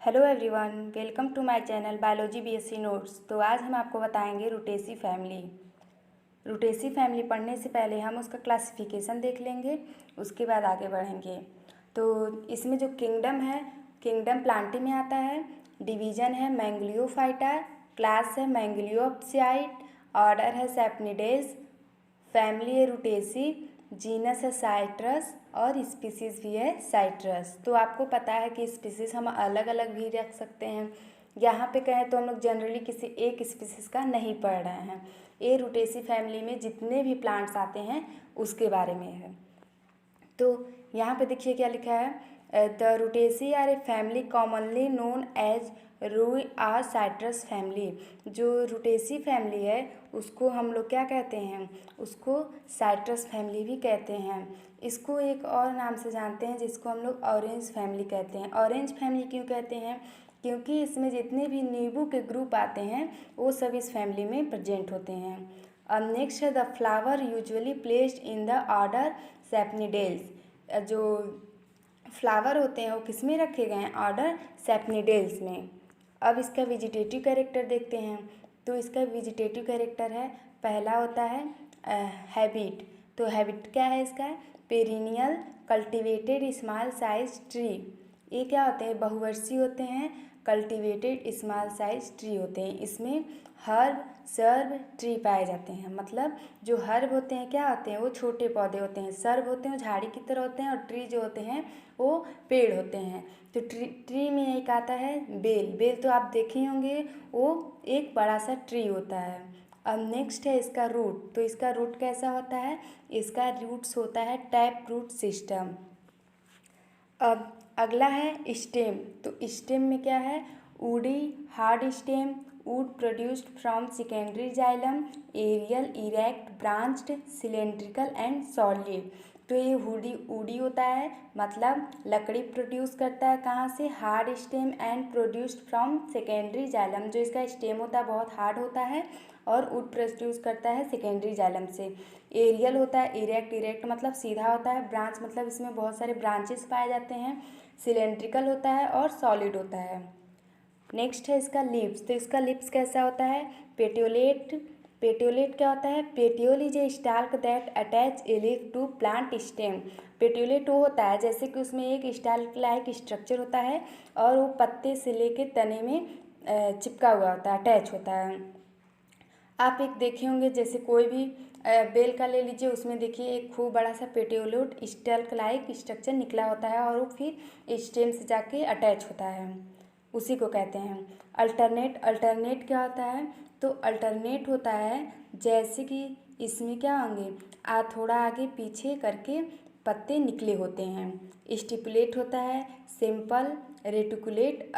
Hello everyone, welcome to my channel biology BSc notes. तो आज हम आपको बताएंगे रूटेसी फैमिली। रूटेसी फैमिली पढ़ने से पहले हम उसका क्लासिफिकेशन देख लेंगे, उसके बाद आगे बढ़ेंगे। तो इसमें जो किंगडम है, किंगडम प्लांटी में आता है। डिवीज़न है मैंग्लियोफाइटा, क्लास है मैंग्लियोप्सियाइड, ऑर्डर है सेपनिडेज, फैमिली है रूटेसी, जीनस है साइट्रस और स्पीसीज़ भी है साइट्रस। तो आपको पता है कि स्पीसीज़ हम अलग अलग भी रख सकते हैं। यहाँ पे कहें तो हम लोग जनरली किसी एक स्पीसीज़ का नहीं पढ़ रहे हैं। ये रूटेसी फैमिली में जितने भी प्लांट्स आते हैं उसके बारे में है। तो यहाँ पे देखिए क्या लिखा है, the Rutaceae are a family commonly known as rue or citrus family. जो रूटेसी फैमिली है उसको हम लोग क्या कहते हैं, उसको साइट्रस फैमिली भी कहते हैं। इसको एक और नाम से जानते हैं जिसको हम लोग ऑरेंज फैमिली कहते हैं। ऑरेंज फैमिली क्यों कहते हैं? क्योंकि इसमें जितने भी नींबू के ग्रुप आते हैं वो सब इस फैमिली में प्रेजेंट होते हैं। अब नेक्स्ट है the flower usually placed in the order Sapindales. जो फ्लावर होते हैं वो किस में रखे गए हैं? ऑर्डर सेपनिडेल्स में। अब इसका वेजिटेटिव कैरेक्टर देखते हैं। तो इसका वेजिटेटिव कैरेक्टर है, पहला होता है हैबिट। तो हैबिट क्या है इसका? Perennial cultivated small size tree. ये क्या होते हैं? बहुवर्षीय होते हैं, कल्टिवेटेड स्मॉल साइज ट्री होते हैं। इसमें हर्ब सर्ब ट्री पाए जाते हैं। मतलब जो हर्ब होते हैं क्या होते हैं? वो छोटे पौधे होते हैं। सर्ब होते हैं वो झाड़ी की तरह होते हैं, और ट्री जो होते हैं वो पेड़ होते हैं। तो ट्री में एक आता है बेल। बेल तो आप देखे होंगे, वो एक बड़ा सा ट्री होता है। अब नेक्स्ट है इसका रूट। तो इसका रूट कैसा होता है? इसका रूट्स होता है टैप रूट सिस्टम। अब अगला है स्टेम। तो स्टेम में क्या है? Woody hard stem, wood produced from secondary xylem, aerial erect branched cylindrical and solid. तो ये वुडी होता है, मतलब लकड़ी प्रोड्यूस करता है कहाँ से? Hard stem and produced from secondary xylem. जो इसका स्टेम होता है बहुत हार्ड होता है और वुड प्रोड्यूस करता है सेकेंडरी जाइलम से। एरियल होता है, इरेक्ट इरेक्ट मतलब सीधा होता है, ब्रांच मतलब इसमें बहुत सारे ब्रांचेस पाए जाते हैं, सिलेंड्रिकल होता है और सॉलिड होता है। नेक्स्ट है इसका लिप्स। तो इसका लिप्स कैसा होता है? पेटियोलेट। पेटियोलेट क्या होता है? Petiole is a stalk that attach a leaf to plant stem. Petiolate वो होता है जैसे कि उसमें एक स्टाल्क लाइक स्ट्रक्चर होता है और वो पत्ते से लेके तने में चिपका हुआ होता है, अटैच होता है। आप एक देखे होंगे, जैसे कोई भी बेल का ले लीजिए, उसमें देखिए एक खूब बड़ा सा पेटियोलेट स्टल्क लाइक स्ट्रक्चर निकला होता है और वो फिर स्टेम से जाके अटैच होता है, उसी को कहते हैं अल्टरनेट। अल्टरनेट क्या होता है? तो अल्टरनेट होता है जैसे कि इसमें क्या होंगे, थोड़ा आगे पीछे करके पत्ते निकले होते हैं। स्टिपुलेट होता है simple reticulate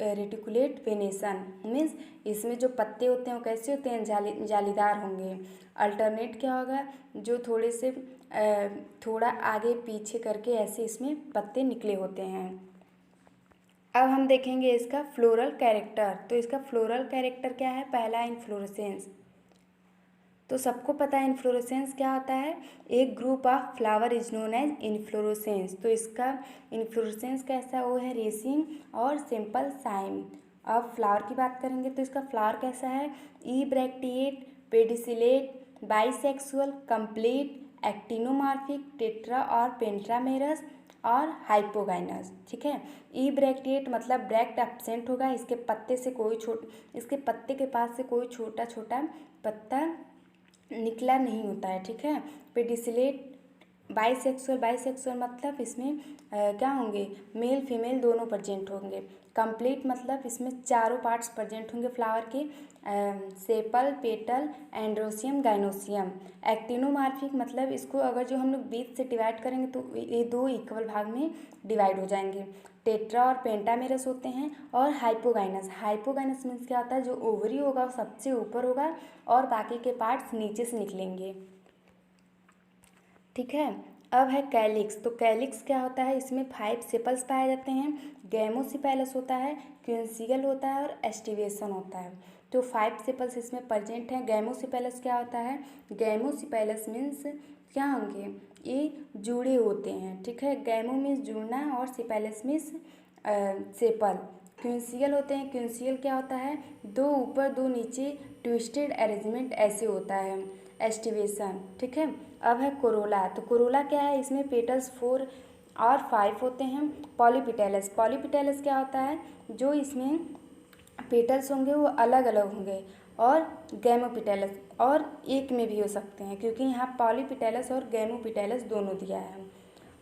reticulate venation. Means इसमें जो पत्ते होते हैं वो कैसे होते हैं? जालीदार होंगे। अल्टरनेट क्या होगा? जो थोड़े से थोड़ा आगे पीछे करके ऐसे इसमें पत्ते निकले होते हैं। अब हम देखेंगे इसका फ्लोरल कैरेक्टर। तो इसका फ्लोरल कैरेक्टर क्या है? पहला इनफ्लोरेसेंस। तो सबको पता है इनफ्लोरेसेंस क्या होता है? एक group of flower is known as inflorescence. तो इसका इनफ्लोरेसेंस कैसा? वो है रेसिंग और सिंपल साइन। अब फ्लावर की बात करेंगे तो इसका फ्लावर कैसा है? Ebracteate, pedicellate, bisexual, complete, actinomorphic, tetra और पेंट्रामेरस और हाइपोगाइनस। ठीक है। ई ब्रैक्टिएट मतलब ब्रैक्ट एब्सेंट होगा, इसके पत्ते के पास से कोई छोटा छोटा पत्ता निकला नहीं होता है। ठीक है। पेडिसिलेट बाइसेक्सुअल, बाइसेक्सुअल मतलब इसमें क्या होंगे? मेल फीमेल दोनों प्रेजेंट होंगे। कंप्लीट मतलब इसमें चारों पार्ट्स प्रेजेंट होंगे फ्लावर के, sepal, petal, androecium, gynoecium. Actinomorphic मतलब इसको अगर जो हम लोग बीच से डिवाइड करेंगे तो ये दो इक्वल भाग में डिवाइड हो जाएंगे। टेट्रा और पेंटामेरस होते हैं। और हाइपोगाइनस, हाइपोगाइनस मीन्स क्या होता है? जो ओवरी होगा वो सबसे ऊपर होगा और बाकी के पार्ट्स नीचे से निकलेंगे। ठीक है। अब है कैलिक्स। तो कैलिक्स क्या होता है? इसमें 5 सेपल्स पाए जाते हैं। गैमोसिपेलस होता है, क्विंसिगल होता है और एस्टिवेशन होता है। तो 5 सेपल्स इसमें प्रेजेंट हैं। गैमोसिपेलस क्या होता है? गैमोसिपेलस मीन्स क्या होंगे? ये जुड़े होते हैं। ठीक है। गैमो मीन्स जुड़ना और सिपेलस मीन्स सेपल। क्विंसियल होते हैं, क्विंसियल क्या होता है, दो ऊपर दो नीचे ट्विस्टेड अरेंजमेंट ऐसे होता है, एस्टिवेशन, ठीक है। अब है कोरोला, तो कोरोला क्या है, इसमें पेटल्स 4 और 5 होते हैं। पॉलीपिटेलस, पॉलीपिटेलस क्या होता है, जो इसमें पेटल्स होंगे वो अलग अलग होंगे। और गैमोपिटेलस और एक में भी हो सकते हैं, क्योंकि यहाँ पॉलीपिटेलस और गैमोपिटेलस दोनों दिया है।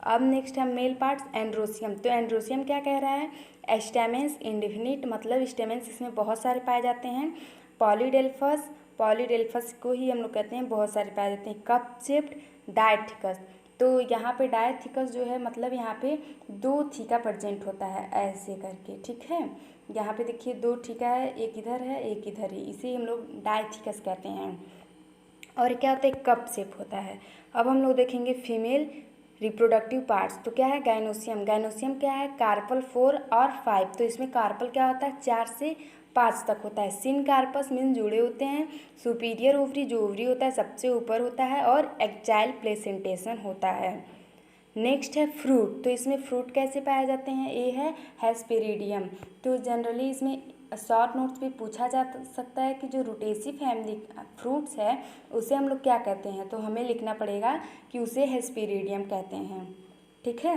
अब नेक्स्ट है मेल पार्ट्स, एंड्रोसियम। तो एंड्रोसियम क्या कह रहा है, स्टेमेंस इंडिफिनिट, मतलब स्टेमेंस इसमें बहुत सारे पाए जाते हैं। पॉलीडेल्फस, पॉलीडेल्फस को ही हम लोग कहते हैं बहुत सारे पाए जाते हैं। कप शेप्ड डायथिकस, तो यहाँ पे डायथिकस जो है मतलब यहाँ पे 2 थीका प्रेजेंट होता है ऐसे करके, ठीक है। यहाँ पे देखिए 2 थीका है, एक इधर है एक इधर ही, इसे हम लोग डायथिकस कहते हैं। और क्या होता है, कप शेप होता है। अब हम लोग देखेंगे फीमेल रिप्रोडक्टिव पार्ट्स, तो क्या है, गाइनोसियम। गाइनोसियम क्या है, कार्पल 4 और 5, तो इसमें कार्पल क्या होता है 4 से 5 तक होता है। सिन कार्पस मीन जुड़े होते हैं। सुपीरियर ओवरी, जो ओवरी होता है सबसे ऊपर होता है, और एक्जाइल प्लेसेंटेशन होता है। नेक्स्ट है फ्रूट, तो इसमें फ्रूट कैसे पाए जाते हैं, ए है हेस्पेरिडियम। तो जनरली इसमें शॉर्ट नोट्स भी पूछा जा सकता है कि जो रूटेसी फैमिली फ्रूट्स है उसे हम लोग क्या कहते हैं, तो हमें लिखना पड़ेगा कि उसे हेस्पेरिडियम कहते हैं, ठीक है।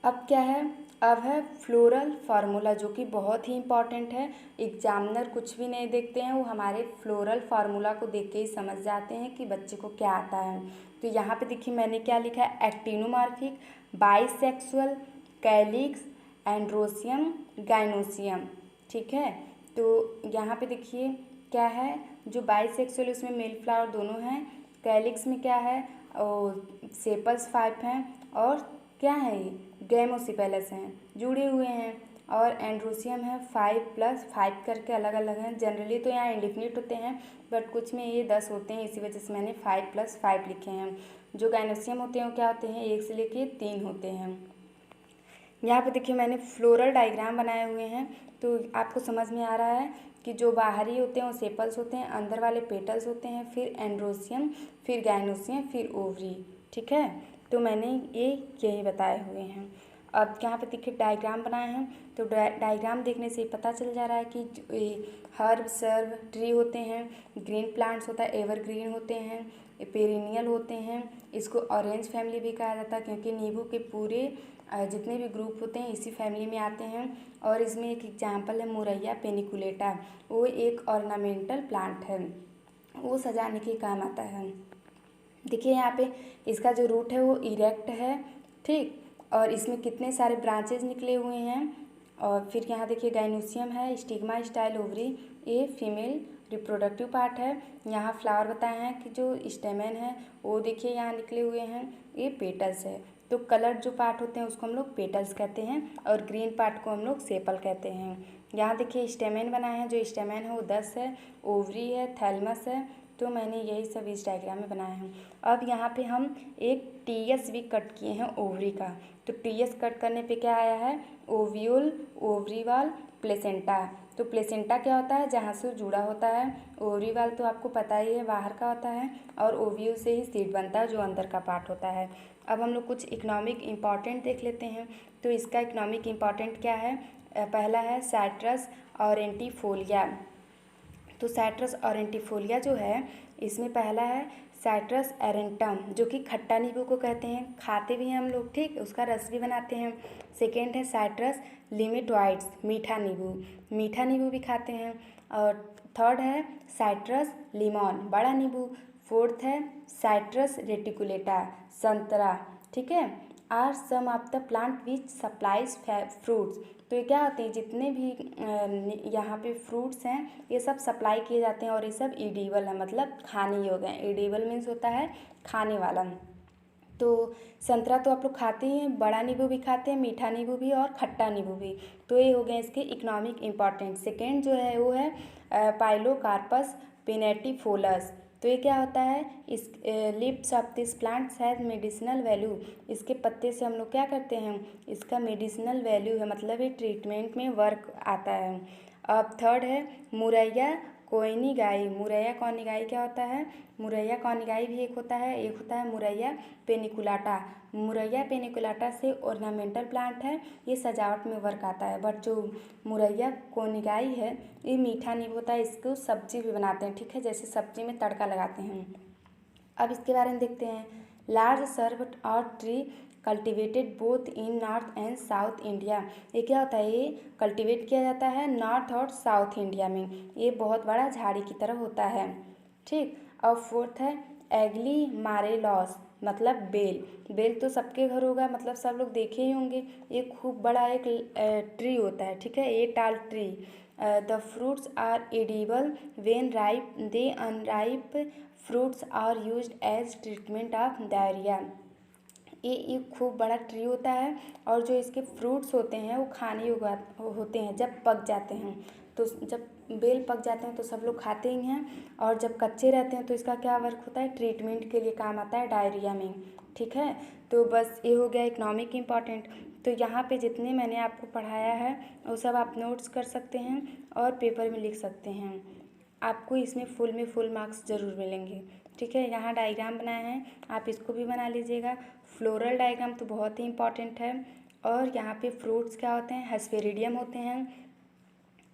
अब क्या है, अब है फ्लोरल फार्मूला, जो कि बहुत ही इम्पॉर्टेंट है। एग्जामिनर कुछ भी नहीं देखते हैं, वो हमारे फ्लोरल फार्मूला को देख के ही समझ जाते हैं कि बच्चे को क्या आता है। तो यहाँ पे देखिए मैंने क्या लिखा है, actinomorphic, bisexual, calyx, androecium, gynoecium, ठीक है। तो यहाँ पे देखिए क्या है, जो बाइसेक्सुअल उसमें मेल फ्लावर दोनों हैं, कैलिक्स में क्या है, और सेपल्स 5 हैं, और क्या है ये गैमोसिपेलस हैं, जुड़े हुए हैं। और एंड्रोसियम है 5+5 करके अलग अलग हैं। जनरली तो यहाँ इंडिफिनिट होते हैं, बट कुछ में ये 10 होते हैं, इसी वजह से मैंने 5+5 लिखे हैं। जो गाइनोसियम होते हैं वो क्या होते हैं, 1 से लेके 3 होते हैं। यहाँ पे देखिए मैंने फ्लोरल डायग्राम बनाए हुए हैं, तो आपको समझ में आ रहा है कि जो बाहरी होते हैं वो सेपल्स होते हैं, अंदर वाले पेटल्स होते हैं, फिर एंड्रोसियम, फिर गाइनोसियम, फिर ओवरी, ठीक है। तो मैंने ये यही बताए हुए हैं। अब यहाँ पे देखिए डायग्राम बनाए हैं, तो डायग्राम देखने से पता चल जा रहा है कि हर्ब सर्व ट्री होते हैं, ग्रीन प्लांट्स होता है, एवरग्रीन होते हैं, पेरिनियल होते हैं। इसको ऑरेंज फैमिली भी कहा जाता है, क्योंकि नींबू के पूरे जितने भी ग्रुप होते हैं इसी फैमिली में आते हैं। और इसमें एक एग्जाम्पल है मोरैया पेनिकुलेटा, वो एक ऑर्नामेंटल प्लांट है, वो सजाने के काम आता है। देखिए यहाँ पे इसका जो रूट है वो इरेक्ट है, ठीक, और इसमें कितने सारे ब्रांचेज निकले हुए हैं। और फिर यहाँ देखिए गाइनोसियम है, स्टिग्मा स्टाइल ओवरी, ये फीमेल रिप्रोडक्टिव पार्ट है। यहाँ फ्लावर बताए हैं कि जो स्टेमेन है वो देखिए यहाँ निकले हुए हैं, ये पेटल्स है। तो कलर जो पार्ट होते हैं उसको हम लोग पेटल्स कहते हैं, और ग्रीन पार्ट को हम लोग सेपल कहते हैं। यहाँ देखिए स्टेमेन बनाए हैं, जो स्टेमेन है वो 10 है, ओवरी है, थैलमस है। तो मैंने यही सब इस डायग्राम में बनाया है। अब यहाँ पे हम एक टीएस भी कट किए हैं ओवरी का, तो टीएस कट करने पे क्या आया है, ओव्यूल, ओवरीवाल, प्लेसेंटा। तो प्लेसेंटा क्या होता है, जहाँ से जुड़ा होता है। ओवरीवाल तो आपको पता ही है बाहर का होता है, और ओव्यूल से ही सीड बनता है जो अंदर का पार्ट होता है। अब हम लोग कुछ इकोनॉमिक इम्पॉर्टेंट देख लेते हैं। तो इसका इकोनॉमिक इम्पॉर्टेंट क्या है, पहला है साइट्रस ऑरेंटिफोलिया। तो साइट्रस ऑरेंटिफोलिया जो है इसमें पहला है साइट्रस एरेंटम, जो कि खट्टा नींबू को कहते हैं, खाते भी हैं हम लोग, ठीक, उसका रस भी बनाते हैं। सेकेंड है साइट्रस लिमिटॉइड्स, मीठा नींबू भी खाते हैं। और थर्ड है साइट्रस लिमॉन, बड़ा नींबू। फोर्थ है साइट्रस रेटिकुलेटा, संतरा, ठीक है। Are some of the plant which supplies fruits, तो ये क्या होते हैं, जितने भी यहाँ पे फ्रूट्स हैं ये सब सप्लाई किए जाते हैं, और ये सब एडिबल है, मतलब खाने योग्य हैं। एडिबल मीन्स होता है खाने वाला। तो संतरा तो आप लोग खाते ही हैं, बड़ा नींबू भी खाते हैं, मीठा नींबू भी, और खट्टा नींबू भी। तो ये हो गए इसके इकोनॉमिक इम्पॉर्टेंट। सेकेंड जो है वो है पाइलोकार्पस पिनेटिफोलस। तो ये क्या होता है, इस lips of this plants has medicinal value, इसके पत्ते से हम लोग क्या करते हैं, इसका मेडिसिनल वैल्यू है, मतलब ये ट्रीटमेंट में वर्क आता है। अब थर्ड है मुरैया कोनिगाई। मुरैया कोनिगाई क्या होता है? मुरैया कोनिगाई भी एक होता है मुरैया पेनिकुलाटा। मुरैया पेनिकुलाटा से ऑर्नामेंटल प्लांट है, ये सजावट में वर्क आता है। बट जो मुरैया कोनिगाई है ये मीठा नहीं होता है, इसको सब्जी भी बनाते हैं, ठीक है, जैसे सब्जी में तड़का लगाते हैं। अब इसके बारे में देखते हैं। लार्ज सर्व और tree cultivated both in north and south India. ये क्या होता है? ये कल्टिवेट किया जाता है नॉर्थ और साउथ इंडिया में। ये बहुत बड़ा झाड़ी की तरह होता है, ठीक। और फोर्थ है एग्ली मारेलॉस, मतलब बेल। बेल तो सबके घर होगा, मतलब सब लोग देखे ही होंगे। ये खूब बड़ा एक ट्री होता है, ठीक है, ये tall tree. The fruits are edible when ripe, the unripe fruits are used as treatment of diarrhoea. ये खूब बड़ा ट्री होता है और जो इसके फ्रूट्स होते हैं वो खाने योग्य होते हैं जब पक जाते हैं। तो जब बेल पक जाते हैं तो सब लोग खाते ही हैं, और जब कच्चे रहते हैं तो इसका क्या वर्क होता है? ट्रीटमेंट के लिए काम आता है डायरिया में, ठीक है। तो बस ये हो गया इकोनॉमिक इम्पॉर्टेंट। तो यहाँ पे जितने मैंने आपको पढ़ाया है वो सब आप नोट्स कर सकते हैं और पेपर में लिख सकते हैं। आपको इसमें फुल मार्क्स ज़रूर मिलेंगे, ठीक है। यहाँ डायग्राम बनाए हैं, आप इसको भी बना लीजिएगा। फ्लोरल डायग्राम तो बहुत ही इंपॉर्टेंट है। और यहाँ पे फ्रूट्स क्या होते हैं? हेस्पेरिडियम होते हैं।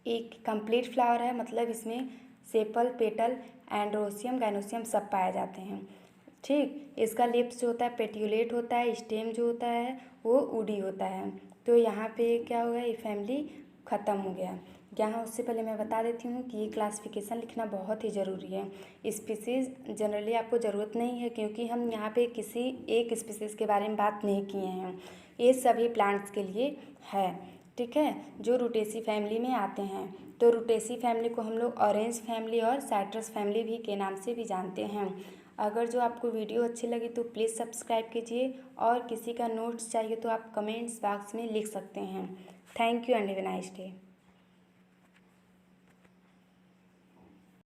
एक कंप्लीट फ्लावर है, मतलब इसमें सेपल, पेटल, एंड्रोसियम, गाइनोसियम सब पाए जाते हैं, ठीक। इसका लिप्स जो होता है पेट्यूलेट होता है, स्टेम जो होता है वो वुडी होता है। तो यहाँ पे क्या हो गया? ये फैमिली ख़त्म हो गया। यहाँ उससे पहले मैं बता देती हूँ कि ये क्लासिफिकेशन लिखना बहुत ही ज़रूरी है। स्पीसीज़ जनरली आपको ज़रूरत नहीं है, क्योंकि हम यहाँ पे किसी एक स्पीसीज़ के बारे में बात नहीं किए हैं। ये सभी प्लांट्स के लिए है, ठीक है, जो रूटेसी फैमिली में आते हैं। तो रूटेसी फैमिली को हम लोग ऑरेंज फैमिली और साइट्रस फैमिली भी के नाम से भी जानते हैं। अगर जो आपको वीडियो अच्छी लगी तो प्लीज़ सब्सक्राइब कीजिए, और किसी का नोट्स चाहिए तो आप कमेंट्स बॉक्स में लिख सकते हैं। Thank you and have a nice day.